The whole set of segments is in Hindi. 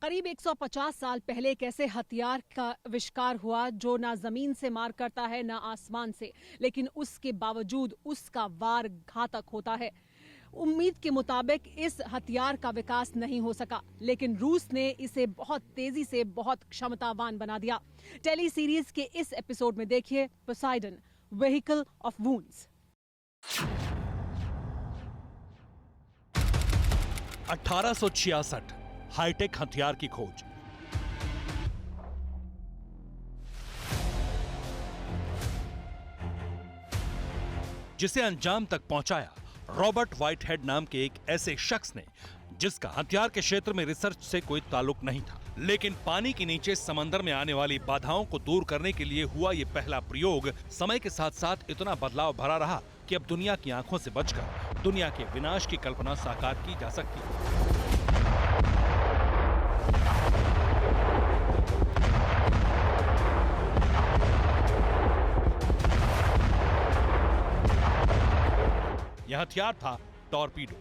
करीब 150 साल पहले एक ऐसे हथियार का आविष्कार हुआ जो ना जमीन से मार करता है ना आसमान से, लेकिन उसके बावजूद उसका वार घातक होता है। उम्मीद के मुताबिक इस हथियार का विकास नहीं हो सका, लेकिन रूस ने इसे बहुत तेजी से बहुत क्षमतावान बना दिया। टेली सीरीज के इस एपिसोड में देखिए Poseidon, vehicle of wounds. 1866 high tech हथियार की खोज। जिसे अंजाम तक पहुंचाया रॉबर्ट व्हाइटहेड नाम के एक ऐसे शख्स ने जिसका हथियार के क्षेत्र में रिसर्च से कोई ताल्लुक नहीं था, लेकिन पानी के नीचे समंदर में आने वाली बाधाओं को दूर करने के लिए हुआ ये पहला प्रयोग समय के साथ साथ इतना बदलाव भरा रहा कि अब दुनिया की आंखों से बचकर दुनिया के विनाश की कल्पना साकार की जा सकती है। यह हथियार था टॉर्पीडो।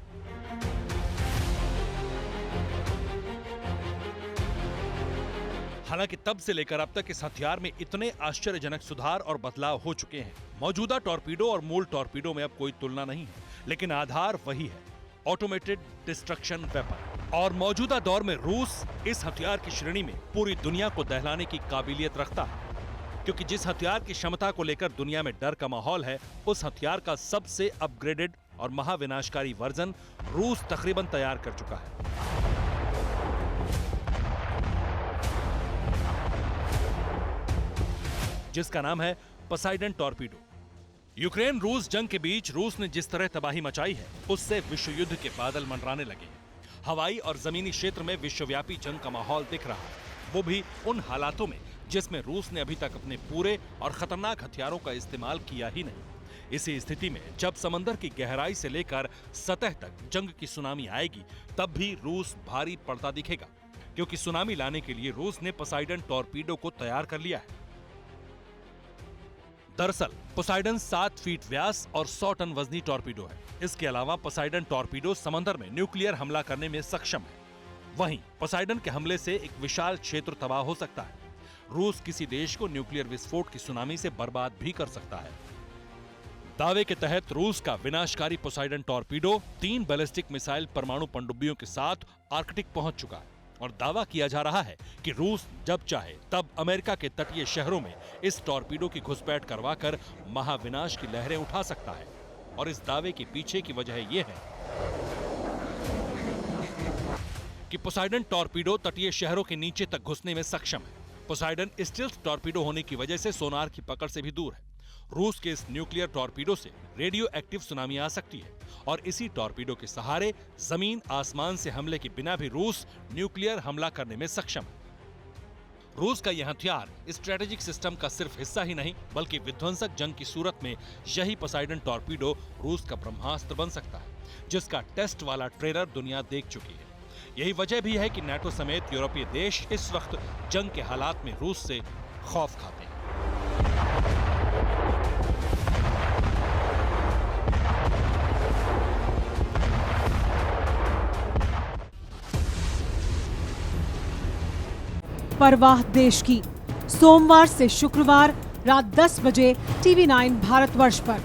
हालांकि तब से लेकर अब तक इस हथियार में इतने आश्चर्यजनक सुधार और बदलाव हो चुके हैं। मौजूदा टॉर्पीडो और मूल टॉर्पीडो में अब कोई तुलना नहीं है, लेकिन आधार वही है, ऑटोमेटेड डिस्ट्रक्शन वेपन। और मौजूदा दौर में रूस इस हथियार की श्रेणी में पूरी दुनिया को दहलाने की काबिलियत रखता है, क्योंकि जिस हथियार की क्षमता को लेकर दुनिया में डर का माहौल है, उस हथियार का सबसे अपग्रेडेड और महाविनाशकारी वर्जन रूस तकरीबन तैयार कर चुका है। जिसका नाम है पोसाइडन टॉर्पीडो। यूक्रेन रूस जंग के बीच रूस ने जिस तरह तबाही मचाई है, उससे विश्व युद्ध के बादल मंडराने लगे हैं। हवाई और जमीनी क्षेत्र में विश्वव्यापी जंग का माहौल दिख रहा है, वो भी उन हालातों में जिसमें रूस ने अभी तक अपने पूरे और खतरनाक हथियारों का इस्तेमाल किया ही नहीं। इसी स्थिति में जब समंदर की गहराई से लेकर सतह तक जंग की सुनामी आएगी, तब भी रूस भारी पड़ता दिखेगा, क्योंकि सुनामी लाने के लिए रूस ने पोसाइडन टॉर्पीडो को तैयार कर लिया है। दरअसल पोसाइडन 7 फीट व्यास और 100 टन वजनी टॉर्पीडो है। इसके अलावा पोसाइडन टॉर्पीडो समंदर में न्यूक्लियर हमला करने में सक्षम है। वहीं पोसाइडन के हमले से एक विशाल क्षेत्र तबाह हो सकता है। रूस किसी देश को न्यूक्लियर विस्फोट की सुनामी से बर्बाद भी कर सकता है। दावे के तहत रूस का विनाशकारी पोसाइडन टॉर्पीडो 3 बैलिस्टिक मिसाइल परमाणु पनडुब्बियों के साथ आर्कटिक पहुंच चुका है, और दावा किया जा रहा है कि रूस जब चाहे तब अमेरिका के तटीय शहरों में इस टॉर्पीडो की घुसपैठ करवाकर महाविनाश की लहरें उठा सकता है। और इस दावे के पीछे की वजह यह है कि पोसाइडन टॉर्पीडो तटीय शहरों के नीचे तक घुसने में सक्षम है। पोसाइडन स्टील्थ टॉर्पीडो होने की वजह से सोनार की पकड़ से भी दूर है। रूस के इस न्यूक्लियर टॉर्पीडो से रेडियो एक्टिव सुनामी आ सकती है, और इसी टॉर्पीडो के सहारे जमीन आसमान से हमले के बिना भी रूस न्यूक्लियर हमला करने में सक्षम है। रूस का यह हथियार स्ट्रेटेजिक सिस्टम का सिर्फ हिस्सा ही नहीं, बल्कि विध्वंसक जंग की सूरत में यही पोसाइडन टॉर्पीडो रूस का ब्रह्मास्त्र बन सकता है, जिसका टेस्ट वाला ट्रेलर दुनिया देख चुकी है। यही वजह भी है कि नाटो समेत यूरोपीय देश इस वक्त जंग के हालात में रूस से खौफ खाते हैं। परवाह देश की, सोमवार से शुक्रवार रात 10 बजे TV9 भारतवर्ष पर।